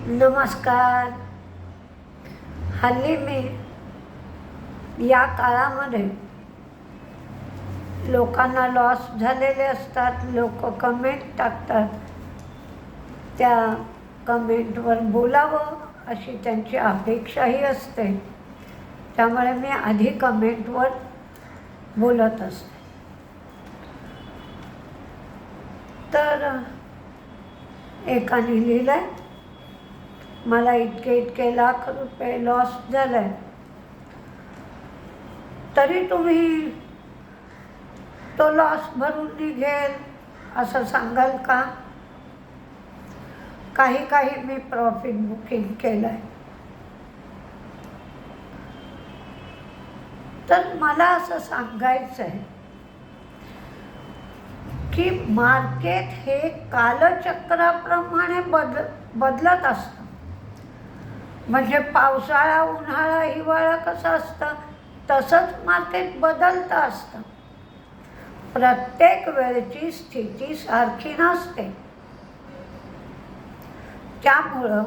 नमस्कार. हल्ली मी या काळामध्ये लोकांना लॉस झालेले असतात, लोक कमेंट टाकतात, त्या कमेंटवर बोलावं अशी त्यांची अपेक्षाही असते. त्यामुळे मी आधी कमेंटवर बोलत असते. तर एकाने लिहिलं आहे, मला इतके लाख रुपये लॉस झालं आहे, तरी तुम्ही तो लॉस भरून निघेल असं सांगाल का? काही मी प्रॉफिट बुकिंग केलं आहे. तर मला असं सांगायचं आहे की मार्केट हे कालचक्राप्रमाणे बदलत असतं. म्हणजे पावसाळा, उन्हाळा, हिवाळा कसं असतं तसंच मार्केट बदलतं असतं. प्रत्येक वेळची स्थिती सारखी नसते. त्यामुळं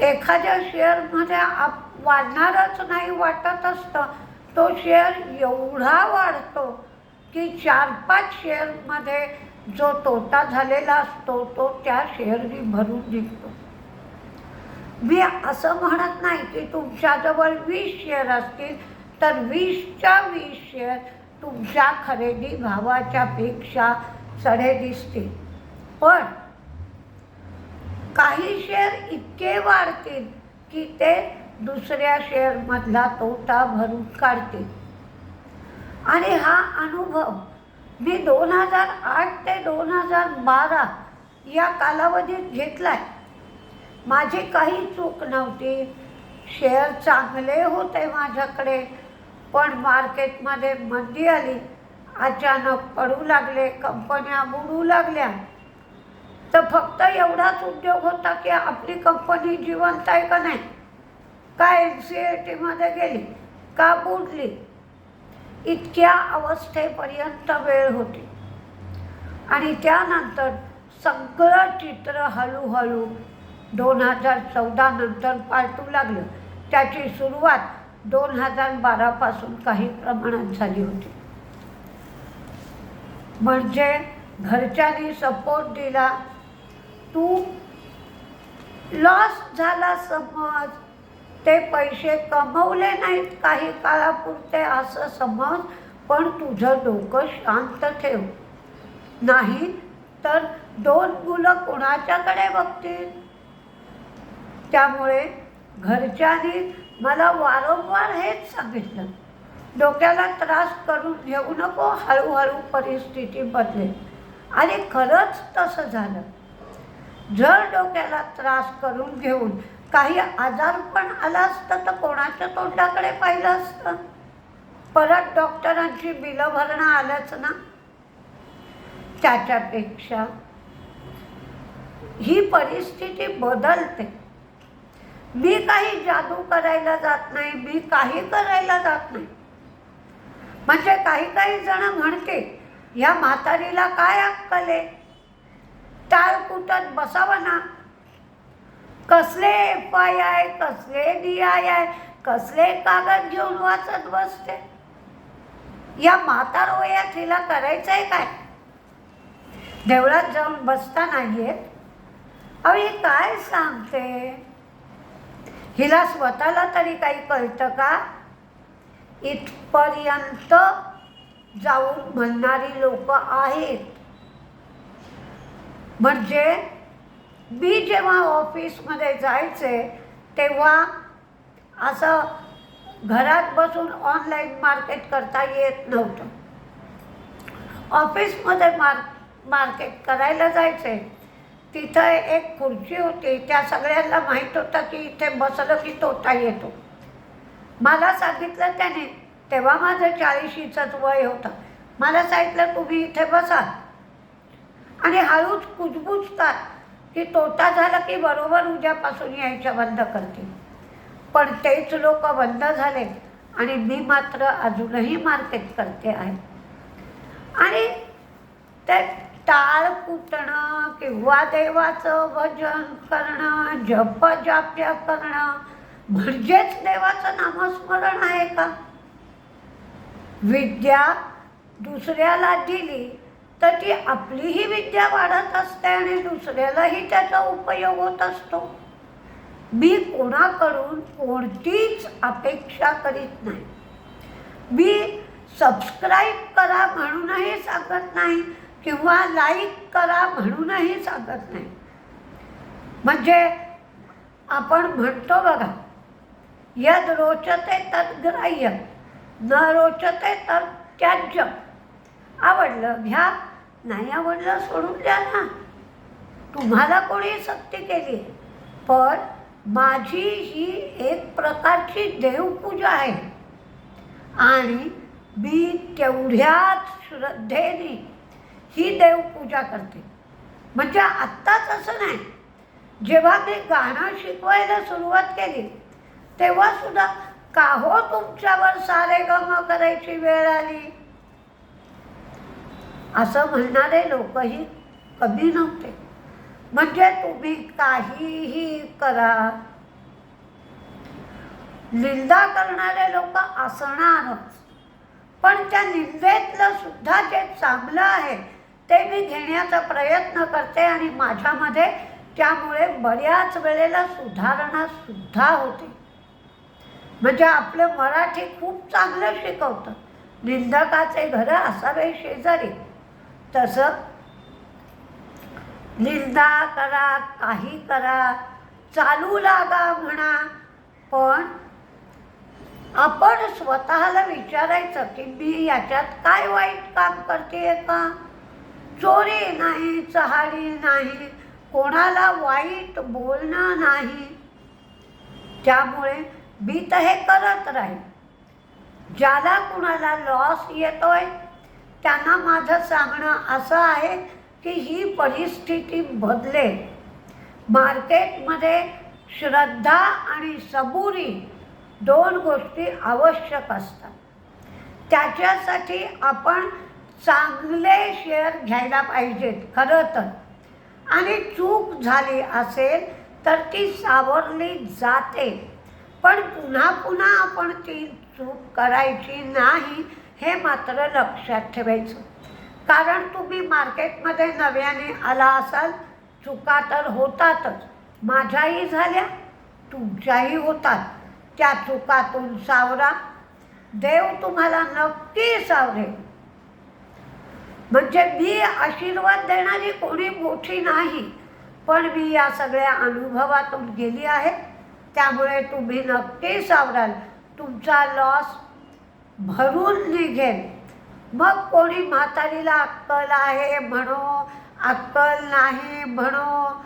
एखाद्या शेअरमध्ये वाढणारच नाही वाटत असतं, तो शेअर एवढा वाढतो की 4-5 शेअरमध्ये जो तोटा झालेला असतो तो त्या शेअरनी भरून निघतो. मी असं म्हणत नाही की तुमच्याजवळ 20 शेअर असतील तर 20च्या 20 शेअर तुमच्या खरेदी भावाच्या पेक्षा चढे दिसतील, पण काही शेअर इतके वाढतील की ते दुसऱ्या शेअरमधला तोटा भरून काढतील. आणि हा अनुभव मी 2008 ते 2012 या कालावधीत घेतला आहे. माझी काही चूक नव्हती. शेअर चांगले होते माझ्याकडे, पण मार्केटमध्ये मंदी आली, अचानक पडू लागले, कंपन्या बुडू लागल्या. तर फक्त एवढाच उद्योग होता की आपली कंपनी जिवंत आहे का नाही, का NCLTमध्ये गेली, का बुडली, इतक्या अवस्थेपर्यंत वेळ होती. आणि त्यानंतर सगळं चित्र हळूहळू 2014 नंतर पालटू लागलं. त्याची सुरुवात 2012 पासून काही प्रमाणात झाली होती. म्हणजे घरच्यांनी सपोर्ट दिला. तू लॉस झाला समज, ते पैसे कमवले नाहीत काही काळापुरते असं समज, पण तुझं डोकं शांत ठेव, नाही तर 2 मुलं कोणाच्याकडे बघतील. त्यामुळे घरच्यांनी मला वारंवार हेच सांगितलं, डोक्याला त्रास करून घेऊ नको, हळूहळू परिस्थिती बदलेल. आणि खरंच तसं झालं. जर डोक्याला त्रास करून घेऊन काही आजारपण आलं असतं तर कोणाच्या तोंडाकडे पाहिलं असतं? परत डॉक्टरांची बिलं भरणं आलंच ना. त्याच्यापेक्षा ही परिस्थिती बदलते. मी काही जादू करायला जात नाही, मी काही करायला जात नाही. म्हणजे काही जण म्हणते, ह्या म्हातारीला काय अक्कल आहे, टाळ कुटत बसावं ना, कसले FII, कसले DII, कसले कागद घेऊन वाचत बसते. या म्हातार वयात हिला करायचंय काय? देवळात जाऊन बसता नाहीये. अहो ही काय सांगते? हिला स्वतःला तरी काही कळतं का? इथपर्यंत जाऊन म्हणणारी लोक आहेत. म्हणजे मी जेव्हा ऑफिसमध्ये जायचे तेव्हा असं घरात बसून ऑनलाईन मार्केट करता येत नव्हतं. ऑफिसमध्ये मार्केट करायला जायचे, तिथं एक खुर्ची होती, त्या सगळ्यांना माहीत होतं की इथे बसलं की तोटा येतो. मला सांगितलं त्याने, तेव्हा माझं 40शीचंच वय होतं. मला सांगितलं तुम्ही इथे बसा, आणि हळूच कुजबुजतात की तोटा झाला की बरोबर उद्यापासून यायचं बंद करतील. पण तेच लोक बंद झाले आणि मी मात्र अजूनही मार्केट करते आहे. आणि ते टाळ कुटणं किंवा देवाचं भजन करणं, जप जाप्य करणं म्हणजेच देवाचं नामस्मरण आहे का? विद्या दुसऱ्याला दिली तर ती आपलीही विद्या वाढत असते आणि दुसऱ्यालाही त्याचा उपयोग होत असतो. मी कोणाकडून कोणतीच अपेक्षा करीत नाही. मी सबस्क्राईब करा म्हणूनही सांगत नाही किंवा लाईक करा म्हणूनही सांगत नाही. म्हणजे आपण म्हणतो बघा, यद रोचते तद ग्राह्य, न रोचते तर त्याज्य. आवडलं घ्या, नाही आवडलं सोडून द्या ना. तुम्हाला कोणी सक्ती केली आहे, पण माझी ही एक प्रकारची देवपूजा आहे आणि मी तेवढ्याच श्रद्धेने ही देवपूजा करते. म्हणजे आत्ताच असं नाही, जेव्हा मी गाणं शिकवायला सुरुवात केली तेव्हा सुद्धा का हो तुमच्यावर सारे गम करायची वेळ आली असं म्हणणारे लोकही कमी नव्हते. म्हणजे तुम्ही काहीही करा, निंदा करणारे लोक असणारच, पण त्या निंदेतलं सुद्धा जे चांगलं आहे ते मी घेण्याचा प्रयत्न करते आणि माझ्यामध्ये त्यामुळे बऱ्याच वेळेला सुधारणा सुद्धा होते. म्हणजे आपलं मराठी खूप चांगलं शिकवतं, निंदकाचे घर असावे शेजारी. तसं निंदा करा, काही करा, चालू लागा म्हणा, पण आपण स्वतःला विचारायचं की मी याच्यात काय वाईट काम करते का? चोरी नाही, चहाडी नाही, कोणाला वाईट बोलणं नाही. त्यामुळे मी तर हे करत राहील. ज्याला कुणाला लॉस येतोय त्यांना माझं सांगणं असं आहे की ही परिस्थिती बदलेल. मार्केटमध्ये श्रद्धा आणि सबुरी दोन गोष्टी आवश्यक असतात. त्याच्यासाठी आपण चांगले शेअर घ्यायला पाहिजेत खरं तर. आणि चूक झाली असेल तर ती सावरली जाते, पण पुन्हा पुन्हा आपण ती चूक करायची नाही हे मात्र लक्षात ठेवायचं. कारण तुम्ही मार्केटमध्ये नव्याने आला असाल, चुका तर होतातच. माझ्याही झाल्या, तुमच्याही होतात. त्या चुकातून सावरा, देव तुम्हाला नक्की सावरेल. म्हणजे मी आशीर्वाद देणारी कोणी मोठी नाही, पण मी या सगळ्या अनुभवातून गेली आहे. त्यामुळे तुम्ही नक्की सावराल, तुमचा लॉस भरून निघेल. मग कोणी म्हातारीला अक्कल आहे म्हणो, अक्कल नाही म्हणो,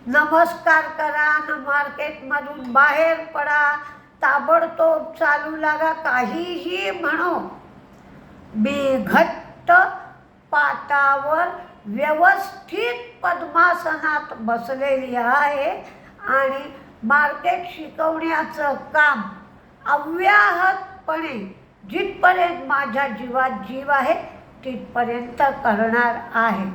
नमस्कार करा न मार्केटमधून बाहेर पडा, ताबडतोब चालू लागा, काहीही म्हणो, मी घट्ट पाटावर व्यवस्थित पद्मासनात बसलेली आहे आणि मार्केट शिकवण्याचं काम अव्याहतपणे जिथपर्यंत माझ्या जीवात जीव आहे तिथपर्यंत करणार आहे.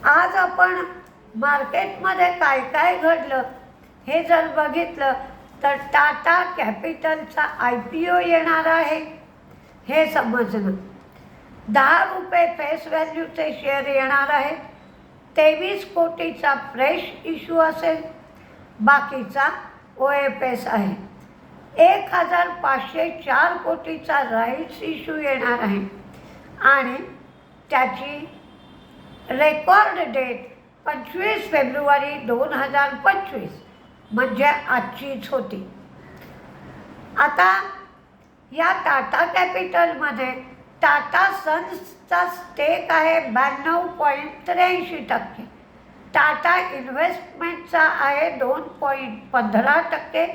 आज आपण मार्केटमध्ये काय काय घडलं हे जर बघितलं तर टाटा कॅपिटलचा IPO येणार आहे हे समजलं. 10 रुपये फेस व्हॅल्यूचे शेअर येणार आहे. 23 कोटीचा फ्रेश इश्यू असेल, बाकीचा OFS आहे. 1504 कोटीचा राईट्स इश्यू येणार आहे आणि त्याची रेकॉर्ड डेट 25 फेब्रुवारी 2025 म्हणजे आजचीच होती. आता या टाटा कॅपिटलमध्ये टाटा सन्सचा स्टेक आहे 92.83%. टाटा इन्व्हेस्टमेंटचा आहे 2.15%.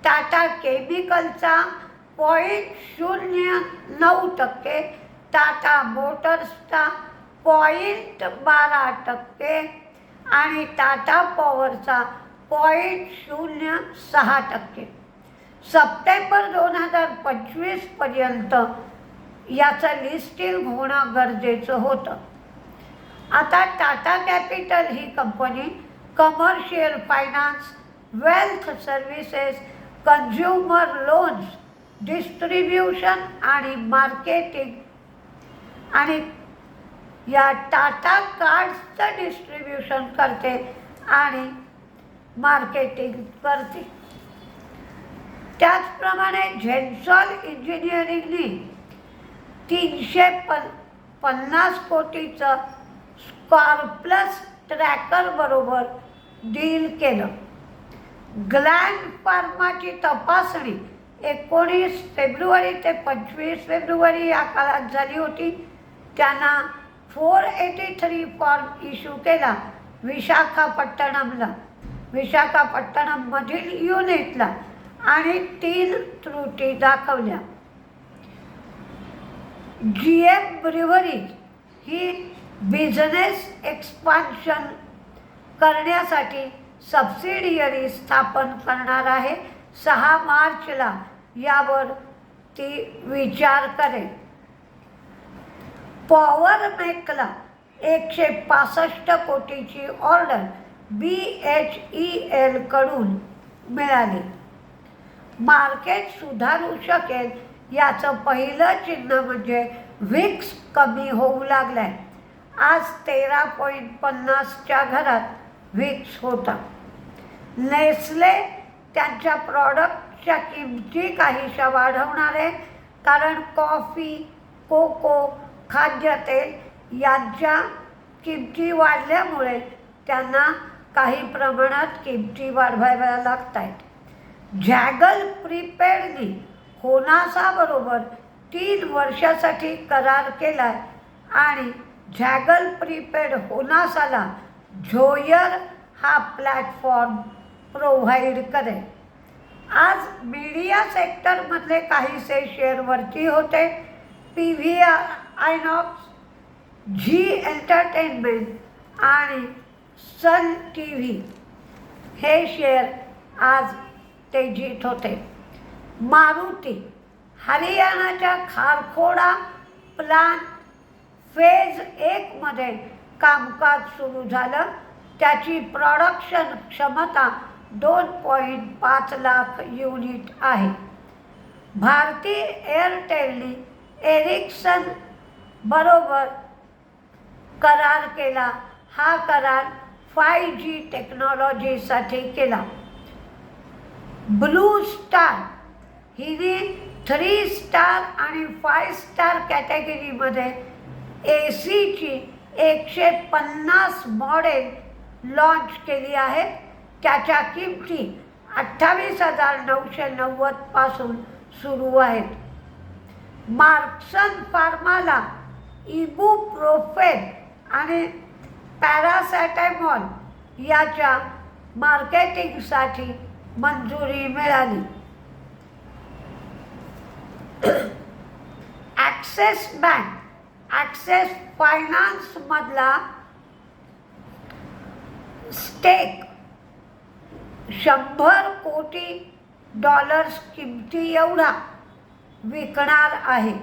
टाटा केमिकलचा 0.09%. टाटा मोटर्सचा 0.12% आणि टाटा पॉवरचा 0.06%. सप्टेंबर 2025 पर्यंत याचं लिस्टिंग होणं गरजेचं होतं. आता टाटा कॅपिटल ही company commercial finance, wealth services, consumer loans, distribution आणि मार्केटिंग आणि या टाटा कार्ड्सचं डिस्ट्रीब्युशन करते आणि मार्केटिंग करते. त्याचप्रमाणे झेन्सॉल इंजिनिअरिंगने 350 कोटीचं स्कॉर्प्लस ट्रॅकर बरोबर डील केलं. ग्लॅंड फार्माची तपासणी 19 फेब्रुवारी ते 25 फेब्रुवारी या काळात झाली होती. त्यांना 483 फॉर्म इश्यू केला विशाखापट्टणममधील युनिटला आणि 3 त्रुटी दाखवल्या. GM ब्रिव्हरीज ही बिझनेस एक्सपान्शन करण्यासाठी सबसिडियरी स्थापन करणार आहे. 6 मार्चला यावर ती विचार करेल. पॉवरमेकला 165 कोटीची ऑर्डर BHEL कडून मिळाली. मार्केट सुधारू शकेल याचं पहिलं चिन्ह म्हणजे व्हिक्स कमी होऊ लागलाय. आज 13.50च्या घरात व्हिक्स होता. नेस्ले त्यांच्या प्रॉडक्टच्या किमती काहीशा वाढवणार आहे, कारण कॉफी, कोको, खाद्यतेल यांच्या किमती वाढल्यामुळे त्यांना काही प्रमाणात किमती वाढवाव्या लागत आहेत. झॅगल प्रीपेडने होनासाबरोबर 3 वर्षासाठी करार केला आणि झॅगल प्रीपेड होनासाला झोयर हा प्लॅटफॉर्म प्रोव्हाइड करेल. आज मीडिया सेक्टरमधले काहीसे शेअर वरती होते. PVR आयनॉक्स, झी एंटरटेनमेंट आणि सन TV हे शेअर आज तेजीत होते. मारुती हरियाणाच्या खारखोडा प्लांट फेज 1 मध्ये कामकाज सुरू झालं. त्याची प्रोडक्शन क्षमता 2.5 लाख युनिट आहे. भारती एअरटेलने एरिक्सन बरोबर करार केला. हा करार 5G टेक्नॉलॉजीसाठी केला. ब्लू स्टार हिने 3 स्टार आणि 5 स्टार कॅटेगरीमध्ये ACची 150 मॉडेल लॉन्च केली आहे. त्याच्या किमती 28,990 पासून सुरू आहेत. मार्क्सन फार्माला इबुप्रोफेन आणि पॅरासेटामॉल याच्या मार्केटिंगसाठी मंजुरी मिळाली. ॲक्सेस फायनान्समधला स्टेक $100 कोटी किमती एवढा विकणार आहे.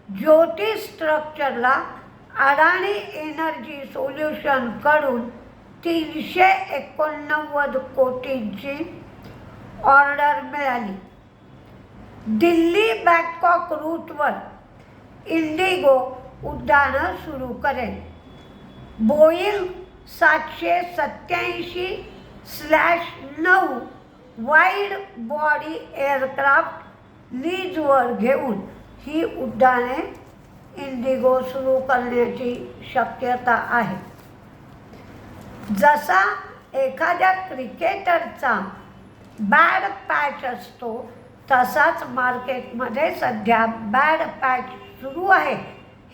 ज्योती स्ट्रक्चरला अडाणी एनर्जी सोल्युशन कडून 389 कोटींची ऑर्डर मिळाली. दिल्ली बँकॉक रूटवर इंडिगो उड्डाणं सुरू करेल. बोईंग 787/9 वाईड बॉडी एअरक्राफ्ट लीजवर घेऊन ही उड्डाणे इंडिगो सुरू करण्याची शक्यता आहे. जसा एखाद्या क्रिकेटरचा बॅड पॅच असतो, तसाच मार्केटमध्ये सध्या बॅड पॅच सुरू आहे.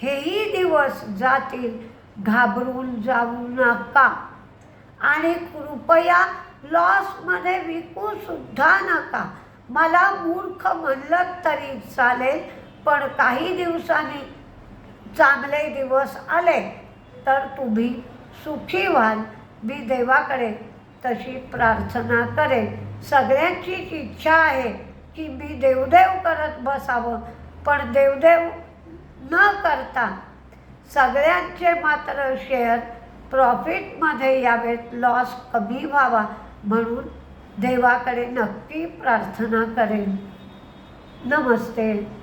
हेही दिवस जातील, घाबरून जाऊ नका आणि कृपया लॉसमध्ये विकूसुद्धा नका. मला मूर्ख म्हणलं तरी चालेल, पण काही दिवसांनी चांगले दिवस आले तर तुम्ही सुखी व्हाल. मी देवाकडे तशी प्रार्थना करेन. सगळ्यांचीच इच्छा आहे की मी देवदेव करत बसावं, पण देवदेव न करता सगळ्यांचे मात्र शेअर प्रॉफिटमध्ये यावेत, लॉस कमी व्हावा म्हणून देवाकडे नक्की प्रार्थना करेन. नमस्ते.